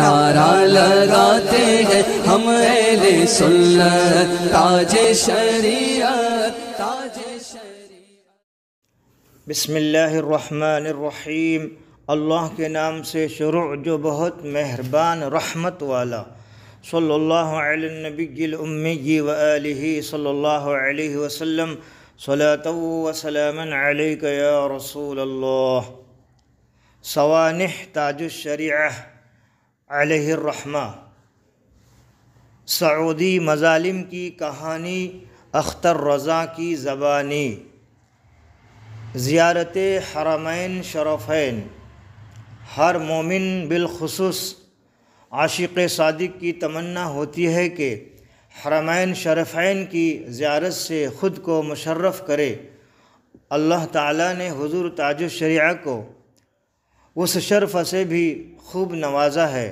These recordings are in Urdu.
نعرہ لگاتے ہیں ہم اہل سنت، تاج شریعت، تاج شریعت۔ بسم اللہ الرحمن الرحیم۔ اللہ کے نام سے شروع جو بہت مہربان رحمت والا۔ صلی اللہ علی النبی الامی وآلہ صلی اللہ علیہ وسلم، صلاۃ و سلاما علیک یا رسول اللہ۔ سوانح تاج الشریعہ علیہ الرحمہ۔ سعودی مظالم کی کہانی، اختر رضا کی زبانی۔ زیارت حرمین شریفین۔ ہر مومن بالخصوص عاشق صادق کی تمنا ہوتی ہے کہ حرمین شریفین کی زیارت سے خود کو مشرف کرے۔ اللہ تعالیٰ نے حضور تاج الشریعہ کو اس شرف سے بھی خوب نوازا ہے۔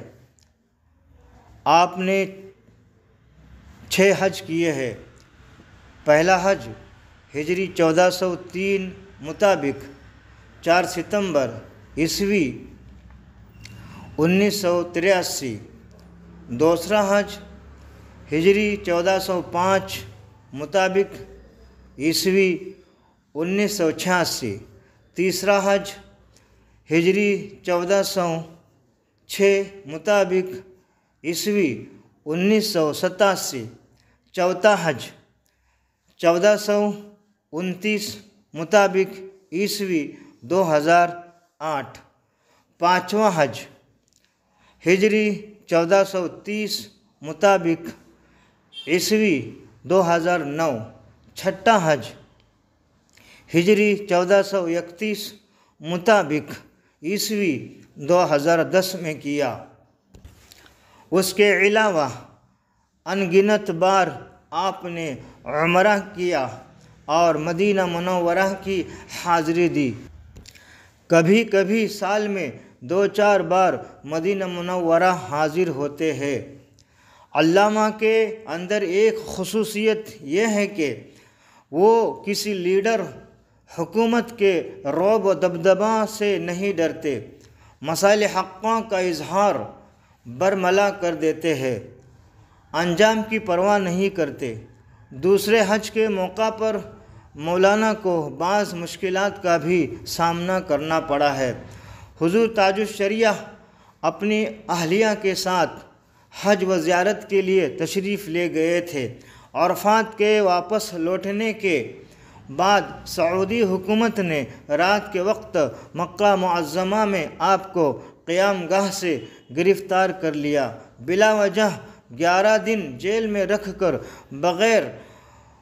آپ نے 6 حج کیے ہیں۔ پہلا حج ہجری 1403 مطابق 4 ستمبر عیسوی 1983۔ دوسرا حج ہجری 1405 مطابق عیسوی 1986۔ تیسرا حج ہجری 1406 مطابق عیسوی 1987۔ چوتھا حج 1429 مطابق عیسوی 2008۔ پانچواں حج ہجری 1430 مطابق عیسوی 2009۔ چھٹا حج ہجری 1431 مطابق عیسوی 2010 میں کیا۔ اس کے علاوہ ان گنت بار آپ نے عمرہ کیا اور مدینہ منورہ کی حاضری دی۔ کبھی کبھی سال میں 2-4 بار مدینہ منورہ حاضر ہوتے ہیں۔ علامہ کے اندر ایک خصوصیت یہ ہے کہ وہ کسی لیڈر حکومت کے رعب و دبدبہ سے نہیں ڈرتے، مسائل حقہ کا اظہار برملا کر دیتے ہیں، انجام کی پرواہ نہیں کرتے۔ دوسرے حج کے موقع پر مولانا کو بعض مشکلات کا بھی سامنا کرنا پڑا ہے۔ حضور تاج الشریعہ اپنی اہلیہ کے ساتھ حج و زیارت کے لیے تشریف لے گئے تھے۔ عرفات کے واپس لوٹنے کے بعد سعودی حکومت نے رات کے وقت مکہ معظمہ میں آپ کو قیام گاہ سے گرفتار کر لیا، بلا وجہ 11 دن جیل میں رکھ کر بغیر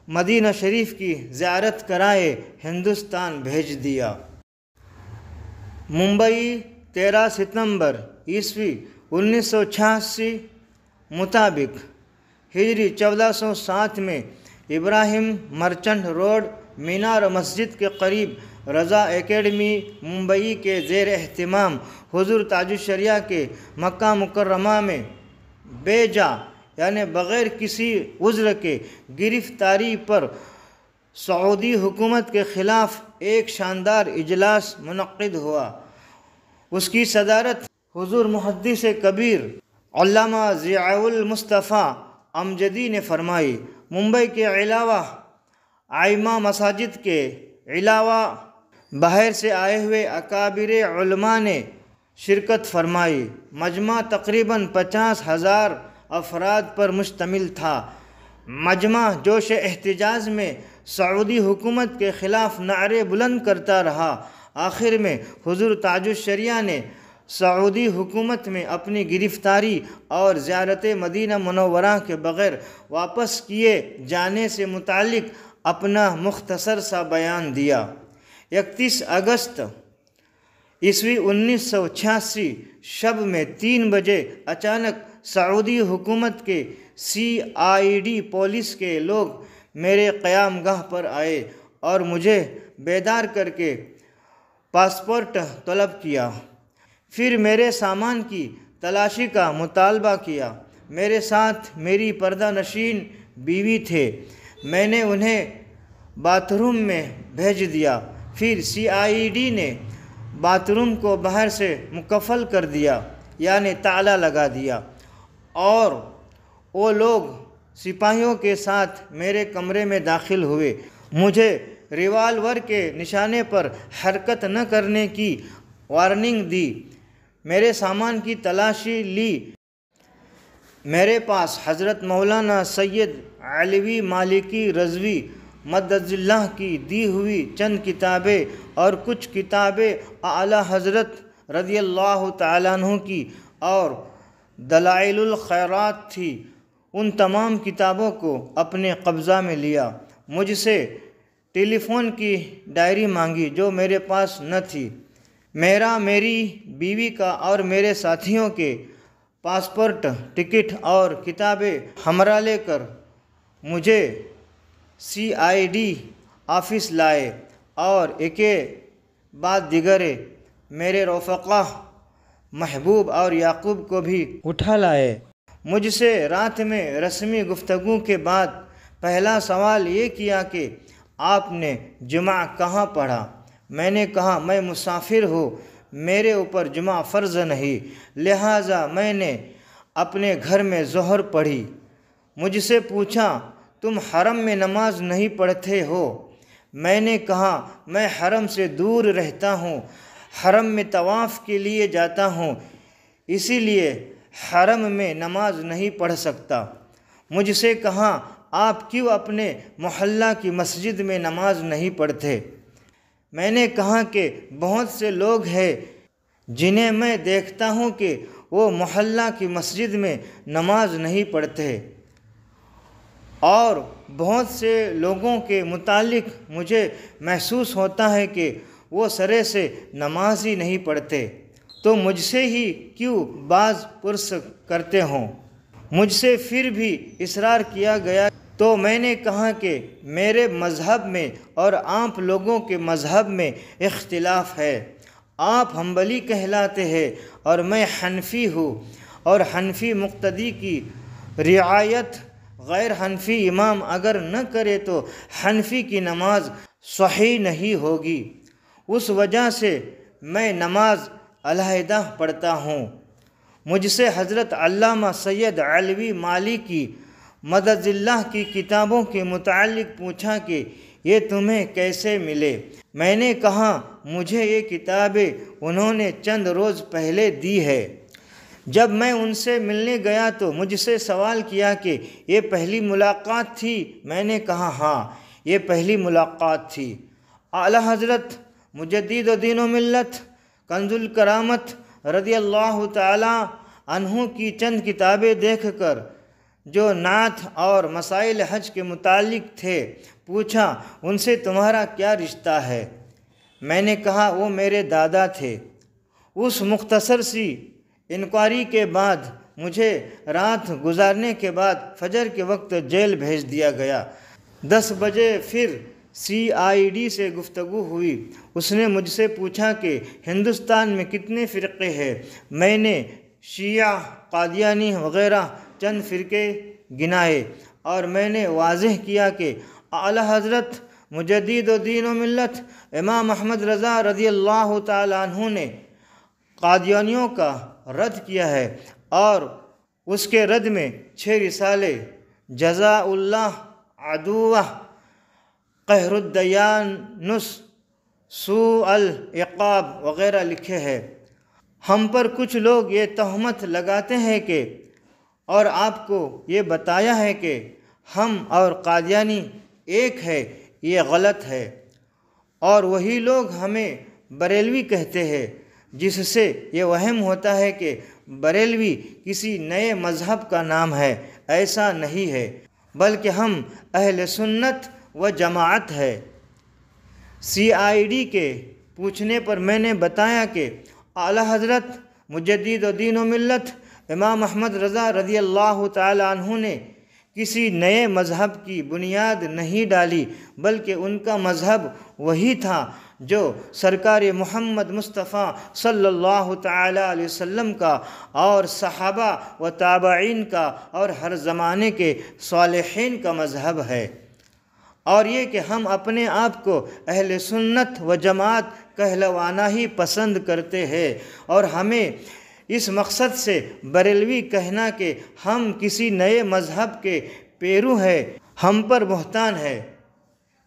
مدینہ شریف کی زیارت کرائے ہندوستان بھیج دیا۔ ممبئی 13 ستمبر عیسوی 1986 مطابق ہجری 1407 میں ابراہیم مرچنٹ روڈ مینار مسجد کے قریب رضا اکیڈمی ممبئی کے زیر اہتمام حضور تاج الشریعہ کے مکہ مکرمہ میں بے جا یعنی بغیر کسی عذر کے گرفتاری پر سعودی حکومت کے خلاف ایک شاندار اجلاس منعقد ہوا۔ اس کی صدارت حضور محدث کبیر علامہ ضیاء المصطفیٰ امجدی نے فرمائی۔ ممبئی کے علاوہ ائمہ مساجد کے علاوہ باہر سے آئے ہوئے اکابر علماء نے شرکت فرمائی۔ مجمع تقریباً 50,000 افراد پر مشتمل تھا۔ مجمع جوش احتجاج میں سعودی حکومت کے خلاف نعرے بلند کرتا رہا۔ آخر میں حضور تاج الشریعہ نے سعودی حکومت میں اپنی گرفتاری اور زیارت مدینہ منورہ کے بغیر واپس کیے جانے سے متعلق اپنا مختصر سا بیان دیا۔ 31 اگست عیسوی 1986 شب میں 3 بجے اچانک سعودی حکومت کے CID پولیس کے لوگ میرے قیام گاہ پر آئے اور مجھے بیدار کر کے پاسپورٹ طلب کیا۔ پھر میرے سامان کی تلاشی کا مطالبہ کیا۔ میرے ساتھ میری پردہ نشین بیوی تھے۔ میں نے انہیں باتھ روم میں بھیج دیا۔ پھر CID نے باتھ روم کو باہر سے مقفل کر دیا۔ یعنی تالا لگا دیا، اور وہ لوگ سپاہیوں کے ساتھ میرے کمرے میں داخل ہوئے۔ مجھے ریوالور کے نشانے پر حرکت نہ کرنے کی وارننگ دی۔ میرے سامان کی تلاشی لی۔ میرے پاس حضرت مولانا سید علوی مالکی رضوی مدد اللہ کی دی ہوئی چند کتابیں اور کچھ کتابیں اعلیٰ حضرت رضی اللہ تعالیٰ عنہ کی اور دلائل الخیرات تھی۔ ان تمام کتابوں کو اپنے قبضہ میں لیا۔ مجھ سے ٹیلی فون کی ڈائری مانگی جو میرے پاس نہ تھی۔ میری بیوی کا اور میرے ساتھیوں کے پاسپورٹ، ٹکٹ اور کتابیں ہمراہ لے کر مجھے CID آفس لائے اور ایک بعد دیگر میرے رفقا محبوب اور یعقوب کو بھی اٹھا لائے۔ مجھ سے رات میں رسمی گفتگو کے بعد پہلا سوال یہ کیا کہ آپ نے جمعہ کہاں پڑھا؟ میں نے کہا میں مسافر ہوں، میرے اوپر جمعہ فرض نہیں، لہٰذا میں نے اپنے گھر میں ظہر پڑھی۔ مجھ سے پوچھا تم حرم میں نماز نہیں پڑھتے ہو؟ میں نے کہا میں حرم سے دور رہتا ہوں، حرم میں طواف کے لیے جاتا ہوں، اسی لیے حرم میں نماز نہیں پڑھ سکتا۔ مجھ سے کہا آپ کیوں اپنے محلہ کی مسجد میں نماز نہیں پڑھتے؟ میں نے کہا کہ بہت سے لوگ ہیں جنہیں میں دیکھتا ہوں کہ وہ محلہ کی مسجد میں نماز نہیں پڑھتے، اور بہت سے لوگوں کے متعلق مجھے محسوس ہوتا ہے کہ وہ سرے سے نماز ہی نہیں پڑھتے، تو مجھ سے ہی کیوں باز پرس کرتے ہوں؟ مجھ سے پھر بھی اصرار کیا گیا تو میں نے کہا کہ میرے مذہب میں اور آپ لوگوں کے مذہب میں اختلاف ہے۔ آپ حنبلی کہلاتے ہیں اور میں حنفی ہوں، اور حنفی مقتدی کی رعایت غیر حنفی امام اگر نہ کرے تو حنفی کی نماز صحیح نہیں ہوگی، اس وجہ سے میں نماز علیحدہ پڑھتا ہوں۔ مجھ سے حضرت علامہ سید علوی مالکی مدد اللہ کی کتابوں کے متعلق پوچھا کہ یہ تمہیں کیسے ملے؟ میں نے کہا مجھے یہ کتابیں انہوں نے چند روز پہلے دی ہے۔ جب میں ان سے ملنے گیا تو مجھ سے سوال کیا کہ یہ پہلی ملاقات تھی؟ میں نے کہا ہاں، یہ پہلی ملاقات تھی۔ اعلیٰ حضرت مجدد دین و ملت کنز الکرامت رضی اللہ تعالیٰ عنہ کی چند کتابیں دیکھ کر جو نعت اور مسائل حج کے متعلق تھے پوچھا ان سے تمہارا کیا رشتہ ہے؟ میں نے کہا وہ میرے دادا تھے۔ اس مختصر سی انکوائری کے بعد مجھے رات گزارنے کے بعد فجر کے وقت جیل بھیج دیا گیا۔ 10 بجے پھر CID سے گفتگو ہوئی۔ اس نے مجھ سے پوچھا کہ ہندوستان میں کتنے فرقے ہیں؟ میں نے شیعہ، قادیانی وغیرہ چند فرقے گنائے، اور میں نے واضح کیا کہ اعلیٰ حضرت مجدد دین و ملت امام احمد رضا رضی اللہ تعالیٰ عنہ نے قادیانیوں کا رد کیا ہے، اور اس کے رد میں 6 رسالے جزاء اللہ عدوہ، قہر الدیانس، سوء العقاب وغیرہ لکھے ہیں۔ ہم پر کچھ لوگ یہ تہمت لگاتے ہیں کہ اور آپ کو یہ بتایا ہے کہ ہم اور قادیانی ایک ہے، یہ غلط ہے، اور وہی لوگ ہمیں بریلوی کہتے ہیں، جس سے یہ وہم ہوتا ہے کہ بریلوی کسی نئے مذہب کا نام ہے۔ ایسا نہیں ہے، بلکہ ہم اہل سنت و جماعت ہے۔ CID کے پوچھنے پر میں نے بتایا کہ اعلیٰ حضرت مجدد دین و ملت امام احمد رضا رضی اللہ تعالی عنہ نے کسی نئے مذہب کی بنیاد نہیں ڈالی، بلکہ ان کا مذہب وہی تھا جو سرکار محمد مصطفیٰ صلی اللہ تعالی علیہ وسلم کا اور صحابہ و تابعین کا اور ہر زمانے کے صالحین کا مذہب ہے، اور یہ کہ ہم اپنے آپ کو اہل سنت و جماعت کہلوانا ہی پسند کرتے ہیں، اور ہمیں اس مقصد سے بریلوی کہنا کہ ہم کسی نئے مذہب کے پیرو ہیں ہم پر بہتان ہے۔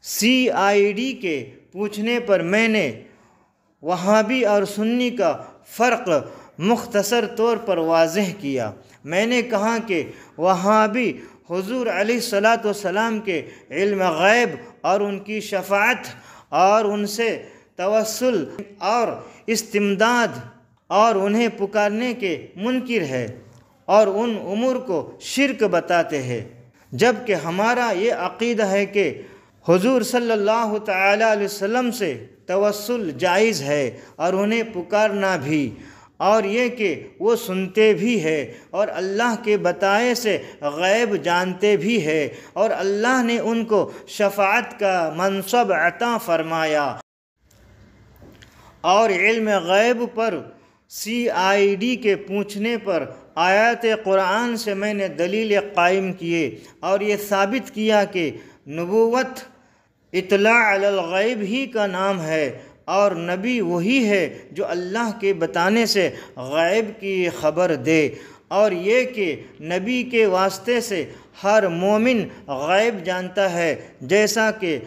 CID کے پوچھنے پر میں نے وہابی اور سنی کا فرق مختصر طور پر واضح کیا۔ میں نے کہا کہ وہابی حضور علیہ الصلاۃ والسلام کے علم غیب اور ان کی شفاعت اور ان سے توسل اور استمداد اور انہیں پکارنے کے منکر ہے اور ان امور کو شرک بتاتے ہیں، جبکہ ہمارا یہ عقیدہ ہے کہ حضور صلی اللہ تعالیٰ علیہ وسلم سے توسل جائز ہے اور انہیں پکارنا بھی، اور یہ کہ وہ سنتے بھی ہیں اور اللہ کے بتائے سے غیب جانتے بھی ہیں، اور اللہ نے ان کو شفاعت کا منصب عطا فرمایا، اور علم غیب پر CID کے پوچھنے پر آیات قرآن سے میں نے دلیل قائم کیے اور یہ ثابت کیا کہ نبوت اطلاع علی الغیب ہی کا نام ہے، اور نبی وہی ہے جو اللہ کے بتانے سے غیب کی خبر دے، اور یہ کہ نبی کے واسطے سے ہر مومن غیب جانتا ہے، جیسا کہ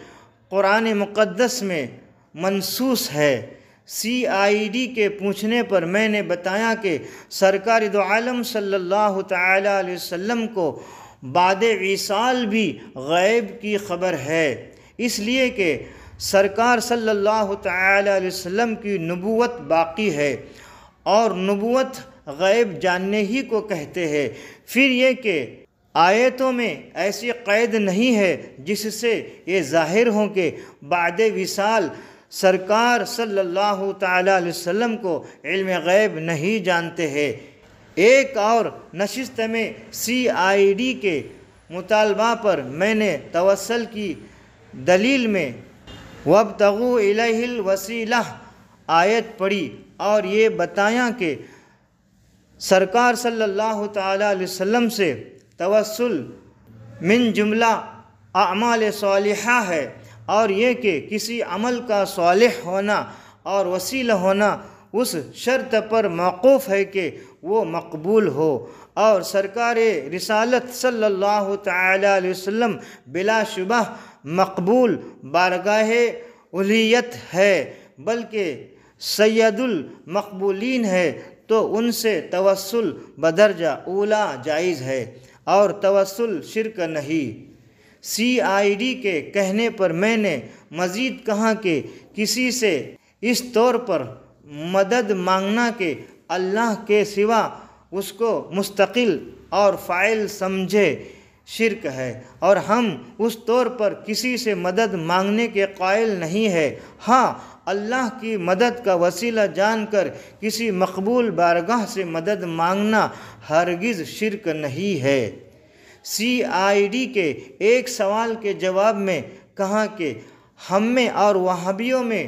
قرآن مقدس میں منصوص ہے۔ CID کے پوچھنے پر میں نے بتایا کہ سرکار دو عالم صلی اللہ تعالیٰ علیہ وسلم کو بعد وصال بھی غیب کی خبر ہے، اس لیے کہ سرکار صلی اللہ تعالیٰ علیہ وسلم کی نبوت باقی ہے، اور نبوت غیب جاننے ہی کو کہتے ہیں۔ پھر یہ کہ آیتوں میں ایسی قید نہیں ہے جس سے یہ ظاہر ہو کہ بعد وصال سرکار صلی اللہ تعالیٰ علیہ وسلم کو علم غیب نہیں جانتے ہیں۔ ایک اور نشست میں CID کے مطالبہ پر میں نے توسل کی دلیل میں وَابْتَغُوا إِلَيْهِ الْوَسِيلَةَ آیت پڑھی اور یہ بتایا کہ سرکار صلی اللہ تعالیٰ علیہ وسلم سے توسل من جملہ اعمال صالحہ ہے، اور یہ کہ کسی عمل کا صالح ہونا اور وسیلہ ہونا اس شرط پر موقوف ہے کہ وہ مقبول ہو، اور سرکار رسالت صلی اللہ تعالیٰ علیہ وسلم بلا شبہ مقبول بارگاہ الوہیت ہے، بلکہ سید المقبولین ہے، تو ان سے توسل بدرجہ اولا جائز ہے اور توسل شرک نہیں۔ CID کے کہنے پر میں نے مزید کہا کہ کسی سے اس طور پر مدد مانگنا کہ اللہ کے سوا اس کو مستقل اور فاعل سمجھے شرک ہے، اور ہم اس طور پر کسی سے مدد مانگنے کے قائل نہیں ہے۔ ہاں، اللہ کی مدد کا وسیلہ جان کر کسی مقبول بارگاہ سے مدد مانگنا ہرگز شرک نہیں ہے۔ CID کے ایک سوال کے جواب میں کہا کہ ہم میں اور وہابیوں میں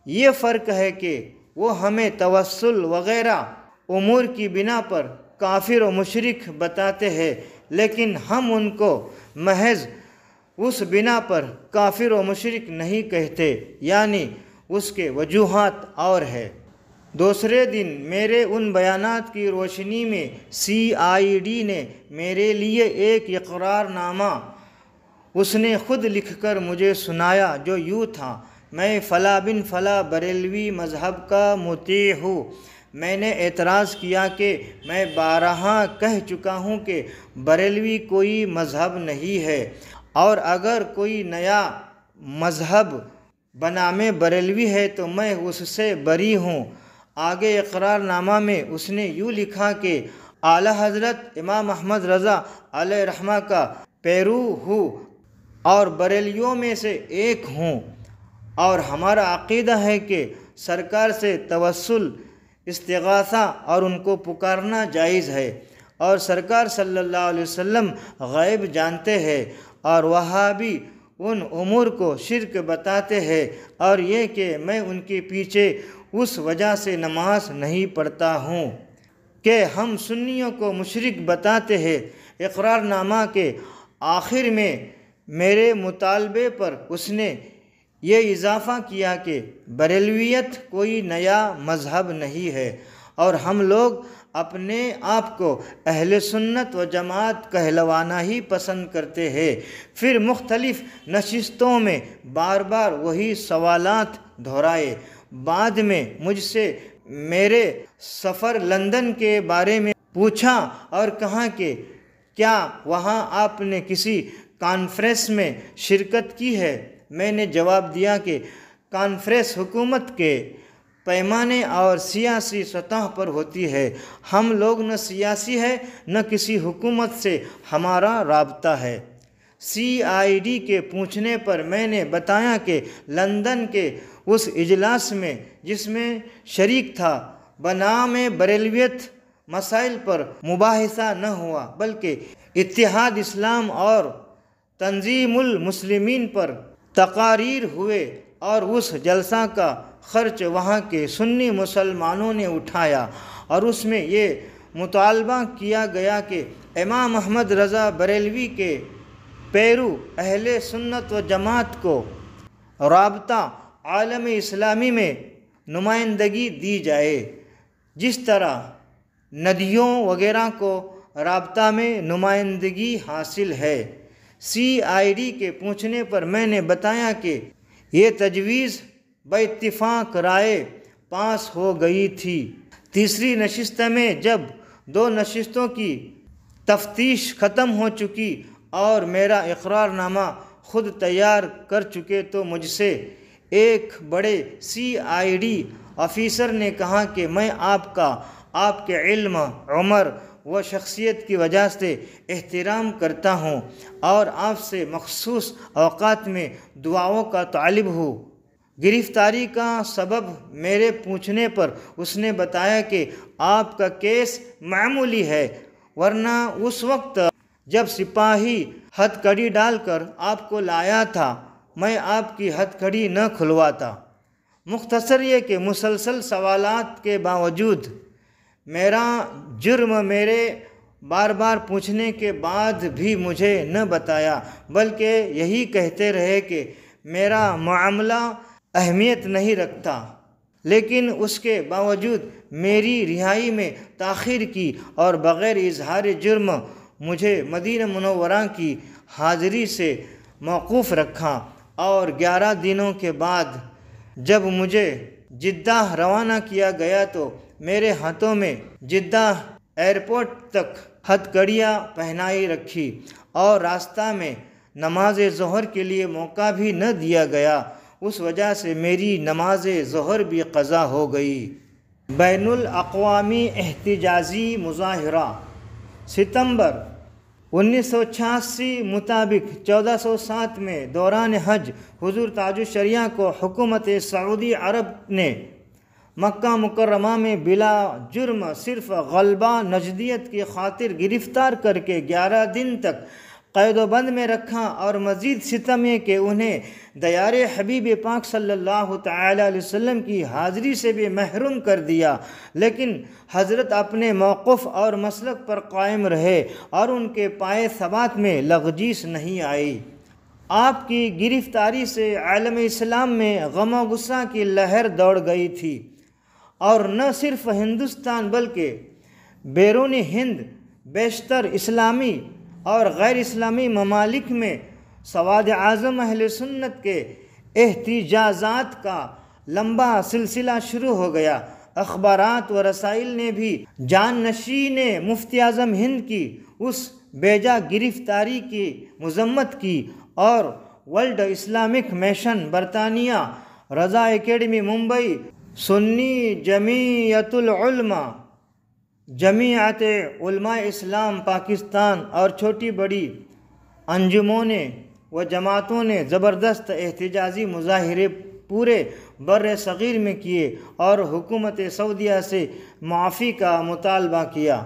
یہ فرق ہے کہ وہ ہمیں توسل وغیرہ امور کی بنا پر کافر و مشرک بتاتے ہیں، لیکن ہم ان کو محض اس بنا پر کافر و مشرک نہیں کہتے، یعنی اس کے وجوہات اور ہے۔ دوسرے دن میرے ان بیانات کی روشنی میں CID نے میرے لیے ایک اقرار نامہ اس نے خود لکھ کر مجھے سنایا، جو یوں تھا: میں فلاں بن فلاں بریلوی مذہب کا مطیع ہوں۔ میں نے اعتراض کیا کہ میں بارہا کہہ چکا ہوں کہ بریلوی کوئی مذہب نہیں ہے، اور اگر کوئی نیا مذہب بنام بریلوی ہے تو میں اس سے بری ہوں۔ آگے اقرار نامہ میں اس نے یوں لکھا کہ اعلیٰ حضرت امام احمد رضا علیہ رحمہ کا پیرو ہوں اور بریلیوں میں سے ایک ہوں، اور ہمارا عقیدہ ہے کہ سرکار سے توسل، استغاثہ اور ان کو پکارنا جائز ہے، اور سرکار صلی اللہ علیہ وسلم غیب جانتے ہیں، اور وہابی ان امور کو شرک بتاتے ہیں، اور یہ کہ میں ان کے پیچھے اس وجہ سے نماز نہیں پڑھتا ہوں کہ ہم سنیوں کو مشرک بتاتے ہیں۔ اقرار نامہ کے آخر میں میرے مطالبے پر اس نے یہ اضافہ کیا کہ بریلویت کوئی نیا مذہب نہیں ہے، اور ہم لوگ اپنے آپ کو اہل سنت و جماعت کہلوانا ہی پسند کرتے ہیں۔ پھر مختلف نشستوں میں بار بار وہی سوالات دہرائے۔ بعد میں مجھ سے میرے سفر لندن کے بارے میں پوچھا اور کہا کہ کیا وہاں آپ نے کسی کانفرنس میں شرکت کی ہے؟ میں نے جواب دیا کہ کانفرنس حکومت کے پیمانے اور سیاسی سطح پر ہوتی ہے۔ ہم لوگ نہ سیاسی ہے نہ کسی حکومت سے ہمارا رابطہ ہے۔ CID کے پوچھنے پر میں نے بتایا کہ لندن کے اس اجلاس میں جس میں شریک تھا بنام بریلویت مسائل پر مباحثہ نہ ہوا، بلکہ اتحاد اسلام اور تنظیم المسلمین پر تقاریر ہوئے، اور اس جلسہ کا خرچ وہاں کے سنی مسلمانوں نے اٹھایا، اور اس میں یہ مطالبہ کیا گیا کہ امام احمد رضا بریلوی کے پیرو اہل سنت و جماعت کو رابطہ عالم اسلامی میں نمائندگی دی جائے، جس طرح ندیوں وغیرہ کو رابطہ میں نمائندگی حاصل ہے۔ CID کے پوچھنے پر میں نے بتایا کہ یہ تجویز باتفاق رائے پاس ہو گئی تھی۔ تیسری نشست میں جب 2 نشستوں کی تفتیش ختم ہو چکی اور میرا اقرار نامہ خود تیار کر چکے تو مجھ سے ایک بڑے CID آفیسر نے کہا کہ میں آپ کے علم، عمر و شخصیت کی وجہ سے احترام کرتا ہوں اور آپ سے مخصوص اوقات میں دعاؤں کا طالب ہوں۔ گرفتاری کا سبب میرے پوچھنے پر اس نے بتایا کہ آپ کا کیس معمولی ہے، ورنہ اس وقت جب سپاہی ہتھ کڑی ڈال کر آپ کو لایا تھا میں آپ کی ہتھ کڑی نہ کھلواتا۔ مختصر یہ کہ مسلسل سوالات کے باوجود میرا جرم میرے بار بار پوچھنے کے بعد بھی مجھے نہ بتایا، بلکہ یہی کہتے رہے کہ میرا معاملہ اہمیت نہیں رکھتا، لیکن اس کے باوجود میری رہائی میں تاخیر کی اور بغیر اظہار جرم مجھے مدینہ منورہ کی حاضری سے موقوف رکھا، اور 11 دنوں کے بعد جب مجھے جدہ روانہ کیا گیا تو میرے ہاتھوں میں جدہ ایئرپورٹ تک ہتھ کڑیاں پہنائی رکھی، اور راستہ میں نماز ظہر کے لیے موقع بھی نہ دیا گیا۔ اس وجہ سے میری نماز ظہر بھی قضا ہو گئی۔ بین الاقوامی احتجاجی مظاہرہ ستمبر 1986 مطابق 1407 میں دوران حج حضور تاج الشریعہ کو حکومت سعودی عرب نے مکہ مکرمہ میں بلا جرم صرف غلبہ نجدیت کی خاطر گرفتار کر کے 11 دن تک قید و بند میں رکھا، اور مزید ستم یہ کہ انہیں دیار حبیب پاک صلی اللہ تعالی علیہ وسلم کی حاضری سے بھی محروم کر دیا، لیکن حضرت اپنے موقف اور مسلک پر قائم رہے اور ان کے پائے ثبات میں لغزش نہیں آئی۔ آپ کی گرفتاری سے عالم اسلام میں غم و غصہ کی لہر دوڑ گئی تھی، اور نہ صرف ہندوستان بلکہ بیرون ہند بیشتر اسلامی اور غیر اسلامی ممالک میں سواد اعظم اہل سنت کے احتجاجات کا لمبا سلسلہ شروع ہو گیا۔ اخبارات و رسائل نے بھی جانشین مفتی اعظم ہند کی اس بیجا گرفتاری کی مذمت کی، اور ورلڈ اسلامک مشن برطانیہ، رضا اکیڈمی ممبئی، سنی جمعیت العلماء، جمعیت علماء اسلام پاکستان اور چھوٹی بڑی انجمنیں و جماعتوں نے زبردست احتجاجی مظاہرے پورے بر صغیر میں کیے اور حکومت سعودیہ سے معافی کا مطالبہ کیا۔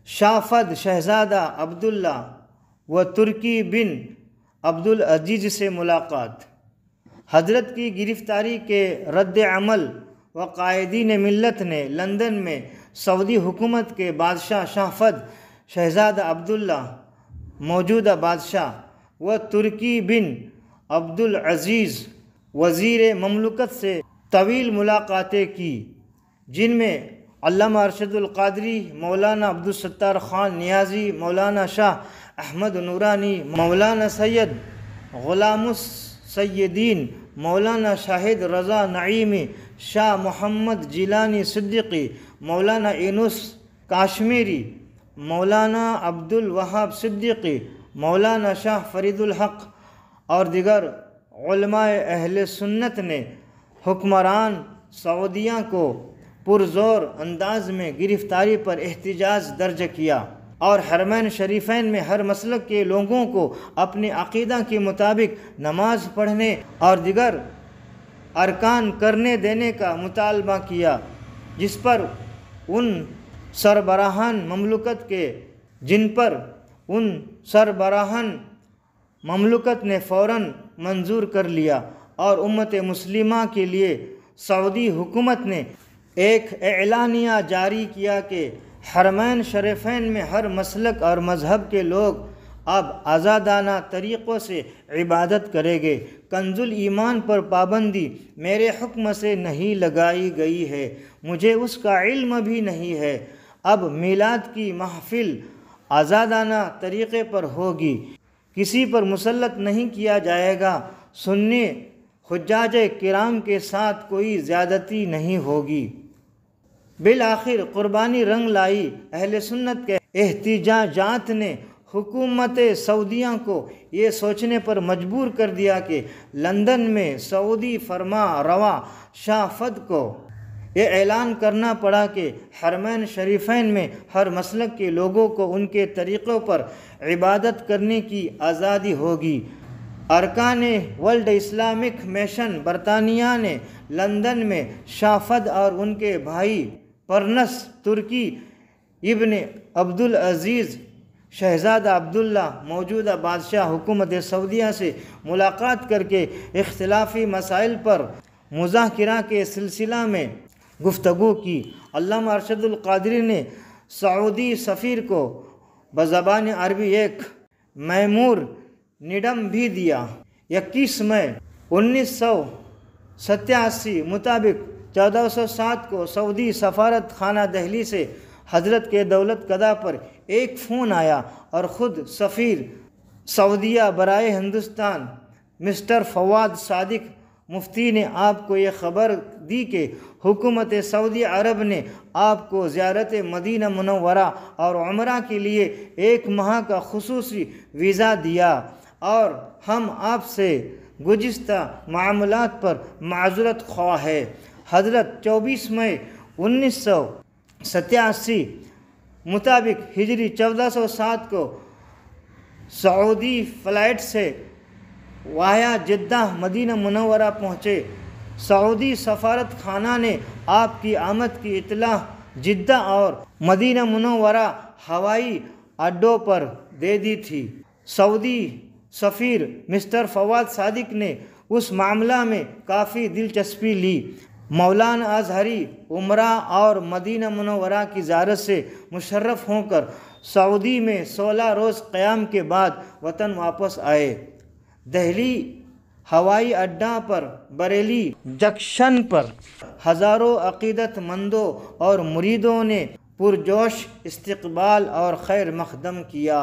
شافد شہزادہ عبداللہ و ترکی بن عبدالعزیز سے ملاقات۔ حضرت کی گرفتاری کے رد عمل و قائدین ملت نے لندن میں سعودی حکومت کے بادشاہ شافد شہزادہ عبداللہ موجودہ بادشاہ و ترکی بن عبدالعزیز وزیر مملکت سے طویل ملاقاتیں کی، جن میں علامہ ارشد القادری، مولانا عبدالستار خان نیازی، مولانا شاہ احمد نورانی، مولانا سید غلام السیدین، مولانا شاہد رضا نعیمی، شاہ محمد جیلانی صدیقی، مولانا یونس کاشمیری، مولانا عبد الوہاب صدیقی، مولانا شاہ فرید الحق اور دیگر علماء اہل سنت نے حکمران سعودیہ کو پرزور انداز میں گرفتاری پر احتجاج درج کیا اور حرمین شریفین میں ہر مسلک کے لوگوں کو اپنے عقیدہ کے مطابق نماز پڑھنے اور دیگر ارکان کرنے دینے کا مطالبہ کیا، جس پر ان سربراہان مملکت نے فوراً منظور کر لیا اور امت مسلمہ کے لیے سعودی حکومت نے ایک اعلانیہ جاری کیا کہ حرمین شریفین میں ہر مسلک اور مذہب کے لوگ اب آزادانہ طریقوں سے عبادت کریں گے۔ کنز ایمان پر پابندی میرے حکم سے نہیں لگائی گئی ہے، مجھے اس کا علم بھی نہیں ہے۔ اب میلاد کی محفل آزادانہ طریقے پر ہوگی، کسی پر مسلط نہیں کیا جائے گا، سنی حجاج کرام کے ساتھ کوئی زیادتی نہیں ہوگی۔ بالآخر قربانی رنگ لائی۔ اہل سنت کے احتجاجات نے حکومت سعودیہ کو یہ سوچنے پر مجبور کر دیا کہ لندن میں سعودی فرما روا شاہ فہد کو یہ اعلان کرنا پڑا کہ حرمین شریفین میں ہر مسلک کے لوگوں کو ان کے طریقوں پر عبادت کرنے کی آزادی ہوگی۔ ارکان ورلڈ اسلامک مشن برطانیہ نے لندن میں شاہ فہد اور ان کے بھائی پرنس ترکی ابن عبدالعزیز شہزادہ عبداللہ موجودہ بادشاہ حکومت سعودیہ سے ملاقات کر کے اختلافی مسائل پر مذاکرہ کے سلسلہ میں گفتگو کی۔ علامہ ارشد القادری نے سعودی سفیر کو بزبان عربی ایک میمور نڈم بھی دیا۔ 21 مئی 1987 مطابق 1407 کو سعودی سفارت خانہ دہلی سے حضرت کے دولت قدہ پر ایک فون آیا اور خود سفیر سعودیہ برائے ہندوستان مسٹر فواد صادق مفتی نے آپ کو یہ خبر دی کہ حکومت سعودی عرب نے آپ کو زیارت مدینہ منورہ اور عمرہ کے لیے 1 ماہ کا خصوصی ویزا دیا اور ہم آپ سے گزشتہ معاملات پر معذرت خواہ ہے۔ حضرت 24 مئی 1987 مطابق ہجری 1407 کو سعودی فلائٹ سے وایا جدہ مدینہ منورہ پہنچے۔ سعودی سفارت خانہ نے آپ کی آمد کی اطلاع جدہ اور مدینہ منورہ ہوائی اڈوں پر دے دی تھی۔ سعودی سفیر مسٹر فواد صادق نے اس معاملہ میں کافی دلچسپی لی۔ مولانا ازہری عمرہ اور مدینہ منورہ کی زیارت سے مشرف ہو کر سعودی میں 16 روز قیام کے بعد وطن واپس آئے۔ دہلی ہوائی اڈہ پر بریلی جنکشن پر ہزاروں عقیدت مندوں اور مریدوں نے پرجوش استقبال اور خیر مقدم کیا۔